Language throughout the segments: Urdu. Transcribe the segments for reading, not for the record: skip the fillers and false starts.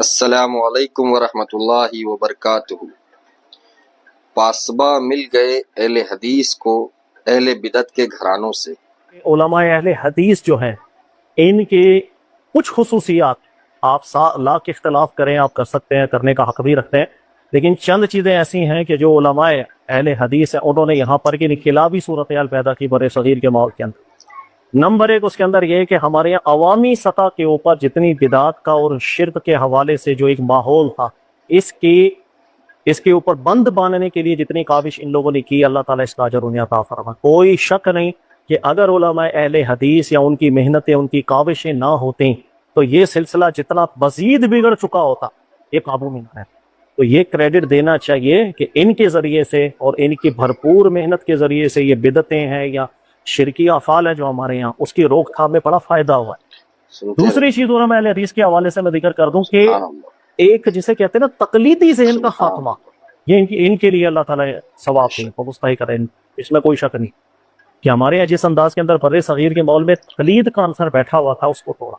السلام علیکم ورحمۃ اللہ وبرکاتہ۔ پاسبہ مل گئے اہل حدیث کو اہل بدعت کے گھرانوں سے۔ علماء اہل حدیث جو ہیں ان کی کچھ خصوصیات آپ لاکھ اختلاف کریں، آپ کر سکتے ہیں، کرنے کا حق بھی رکھتے ہیں، لیکن چند چیزیں ایسی ہیں کہ جو علماء اہل حدیث ہیں انہوں نے یہاں پر کی انقلابی صورتحال پیدا کی بر صغیر کے ماحول کے اندر۔ نمبر ایک اس کے اندر یہ ہے کہ ہمارے یہاں عوامی سطح کے اوپر جتنی بدعات کا اور شرک کے حوالے سے جو ایک ماحول تھا، اس کے اوپر بند باندھنے کے لیے جتنی کاوش ان لوگوں نے کی، اللہ تعالیٰ اس کا اجر انہیں عطا فرمائے۔ کوئی شک نہیں کہ اگر علماء اہل حدیث یا ان کی محنتیں، ان کی کاوشیں نہ ہوتیں تو یہ سلسلہ جتنا مزید بگڑ چکا ہوتا، یہ قابو میں نہ ہے۔ تو یہ کریڈٹ دینا چاہیے کہ ان کے ذریعے سے اور ان کی بھرپور محنت کے ذریعے سے یہ بدعتیں ہیں یا شرکی افعال ہے جو ہمارے یہاں، اس کی روک تھام میں بڑا فائدہ ہوا ہے۔ دوسری چیز علماء اہل حدیث کے حوالے سے میں ذکر کر دوں کہ ایک جسے کہتے ہیں نا تقلیدی ذہن کا خاتمہ، یہ ان کے لیے اللہ تعالیٰ ثواب دے اور مستحق کرے، اس میں کوئی شک نہیں کہ ہمارے یہاں جس انداز کے اندر بر صغیر کے ماحول میں تقلید کا عنصر بیٹھا ہوا تھا اس کو توڑا۔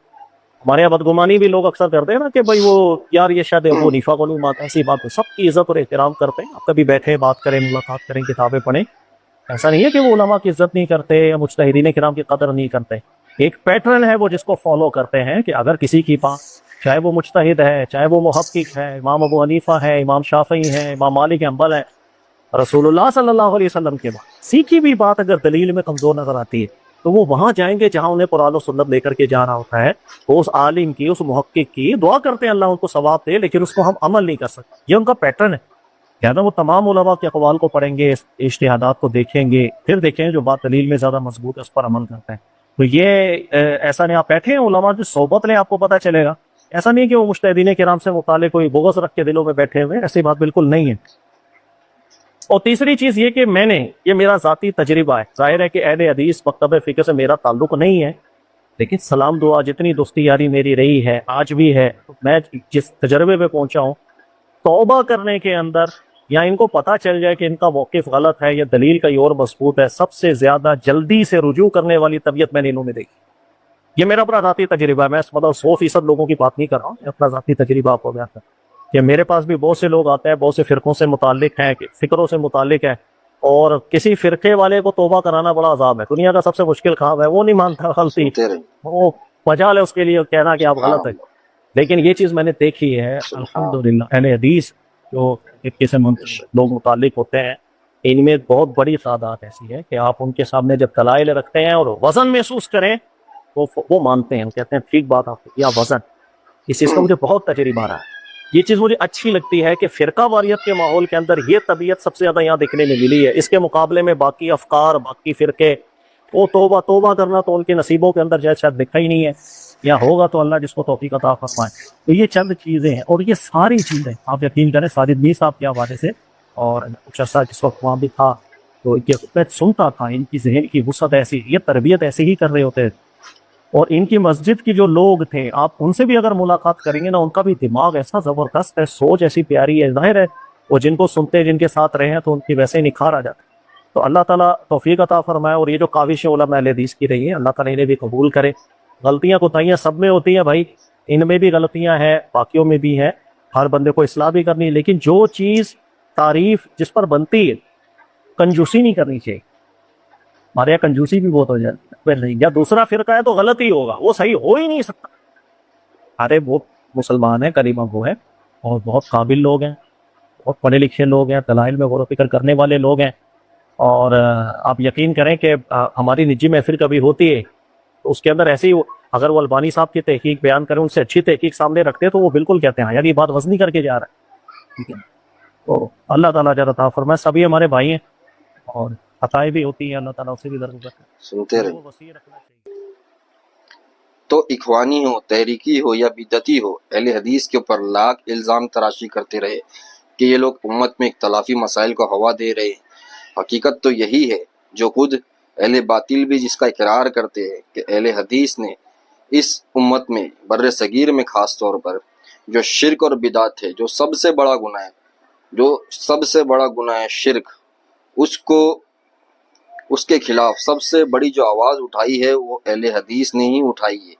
ہمارے یہاں بدگمانی بھی لوگ اکثر کرتے ہیں نا کہ بھائی وہ یار یہ شاید ابو حنیفہ کو نہیں مانتا، ایسی بات ہے، سب کی عزت اور احترام کرتے ہیں، آپ کبھی بیٹھیں بات کریں، ملاقات کریں، کتابیں پڑھیں۔ ایسا نہیں ہے کہ وہ علماء کی عزت نہیں کرتے یا مجتہدین کرام کی قدر نہیں کرتے، ایک پیٹرن ہے وہ جس کو فالو کرتے ہیں کہ اگر کسی کی پاس چاہے وہ مجتہد ہے، چاہے وہ محقق ہے، امام ابو حنیفہ ہے، امام شافعی ہے، امام مالک حنبل ہے، رسول اللہ صلی اللہ علیہ وسلم کے بعد سیکھی بھی بات اگر دلیل میں کمزور نظر آتی ہے تو وہ وہاں جائیں گے جہاں انہیں قرآن و سنت لے کر کے جانا ہوتا ہے، تو اس عالم کی، اس محقق کی دعا کرتے ہیں اللہ ان کو ثواب دے، لیکن اس کو ہم عمل نہیں کر سکتے، یہ ان کا پیٹرن ہے۔ لہٰذا وہ تمام علماء کے اقوال کو پڑھیں گے، اجتہادات کو دیکھیں گے، پھر دیکھیں جو بات دلیل میں زیادہ مضبوط ہے اس پر عمل کرتے ہیں۔ تو یہ ایسا نہیں آپ بیٹھے ہیں علماء کی صحبت لیں، آپ کو پتہ چلے گا، ایسا نہیں کہ وہ مجتہدین کرام سے متعلق کوئی بغض رکھ کے دلوں میں بیٹھے ہوئے، ایسی بات بالکل نہیں ہے۔ اور تیسری چیز یہ کہ یہ میرا ذاتی تجربہ ہے، ظاہر ہے کہ اہل حدیث مکتب فقہ سے میرا تعلق نہیں ہے، لیکن سلام دعا جتنی دوستی یاری میری رہی ہے آج بھی ہے، میں جس تجربے پہ پہنچا ہوں، توبہ کرنے کے اندر یا ان کو پتہ چل جائے کہ ان کا موقف غلط ہے یا دلیل کا اور مضبوط ہے، سب سے زیادہ جلدی سے رجوع کرنے والی طبیعت میں نے انہوں میں دیکھی۔ یہ میرا اپنا ذاتی تجربہ ہے، میں مطلب 100% لوگوں کی بات نہیں کر رہا ہوں، اپنا ذاتی تجربہ آپ کو بیان کر رہا ہوں کہ میرے پاس بھی بہت سے لوگ آتے ہیں، بہت سے فرقوں سے متعلق ہیں، فکروں سے متعلق ہے، اور کسی فرقے والے کو توبہ کرانا بڑا عذاب ہے، دنیا کا سب سے مشکل کام ہے، وہ نہیں مانتا غلطی، وہ مجال ہے اس کے لیے کہنا کہ آپ غلط ہے۔ لیکن یہ چیز میں نے دیکھی ہے الحمدللہ، اہل حدیث جو ایک قسم لوگ متعلق ہوتے ہیں، ان میں بہت بڑی تعداد ایسی ہے کہ آپ ان کے سامنے جب دلائل رکھتے ہیں اور وزن محسوس کریں وہ مانتے ہیں، کہتے ہیں ٹھیک بات آپ یا وزن۔ اس چیز کا مجھے بہت تجربہ رہا ہے، یہ چیز مجھے اچھی لگتی ہے کہ فرقہ واریت کے ماحول کے اندر یہ طبیعت سب سے زیادہ یہاں دیکھنے میں ملی ہے۔ اس کے مقابلے میں باقی افکار، باقی فرقے، وہ توبہ کرنا تو ان کے نصیبوں کے اندر شاید دکھا ہی نہیں ہے، یا ہوگا تو اللہ جس کو توفیق عطا فرمائے۔ تو یہ چند چیزیں ہیں، اور یہ ساری چیزیں آپ یقین کریں ساجد میر صاحب کے حوالے سے، اور کچھ عرصہ جس وقت وہاں بھی تھا تو میں سنتا تھا، ان کی ذہن کی وسعت ایسی، یہ تربیت ایسی ہی کر رہے ہوتے تھے، اور ان کی مسجد کے جو لوگ تھے آپ ان سے بھی اگر ملاقات کریں گے نا، ان کا بھی دماغ ایسا زبردست ہے، سوچ ایسی پیاری ہے، ظاہر ہے وہ جن کو سنتے ہیں، جن کے ساتھ رہے ہیں تو ان کی ویسے ہی نکھار آ جاتا ہے۔ تو اللہ تعالیٰ توفیق عطا فرمائے، اور یہ جو کاوش علماء اہل حدیث کی رہی ہے اللہ تعالیٰ انہیں بھی قبول کرے۔ غلطیاں کوتاہیاں سب میں ہوتی ہیں بھائی، ان میں بھی غلطیاں ہیں، باقیوں میں بھی ہیں، ہر بندے کو اصلاح بھی کرنی ہے، لیکن جو چیز تعریف جس پر بنتی ہے کنجوسی نہیں کرنی چاہیے۔ ہمارے یہاں کنجوسی بھی بہت ہو جاتی ہے، یا دوسرا فرقہ ہے تو غلط ہی ہوگا، وہ صحیح ہو ہی نہیں سکتا۔ ارے وہ مسلمان ہیں، کلمہ گو ہے، اور بہت قابل لوگ ہیں، بہت پڑھے لکھے لوگ ہیں، دلائل میں غور و فکر کرنے والے لوگ ہیں، اور آپ یقین کریں کہ ہماری نجی محفل کبھی ہوتی ہے تو اس کے اندر ایسے ہی اگر وہ البانی صاحب کی تحقیق بیان کریں، ان سے اچھی تحقیق سامنے رکھتے تو وہ بالکل کہتے ہیں یار یہ بات وزنی کر کے جا رہا ہے، ٹھیک ہے۔ تو اللہ تعالیٰ جل عطا فرمائے، سبھی ہمارے بھائی ہیں اور خطائیں بھی ہوتی ہیں، اللہ تعالیٰ اسے بھی درگزر سنتے رہے۔ تو اخوانی ہو، تحریکی ہو یا بدعتی ہو، اہل حدیث کے اوپر لاکھ الزام تراشی کرتے رہے کہ یہ لوگ امت میں اختلافی مسائل کو ہوا دے رہے ہیں۔ حقیقت تو یہی ہے جو خود اہل باطل بھی جس کا اقرار کرتے ہیں کہ اہل حدیث نے اس امت میں بر صغیر میں خاص طور پر جو شرک اور بدعت ہے، جو سب سے بڑا گناہ ہے شرک، اس کے خلاف سب سے بڑی جو آواز اٹھائی ہے وہ اہل حدیث نے ہی اٹھائی ہے۔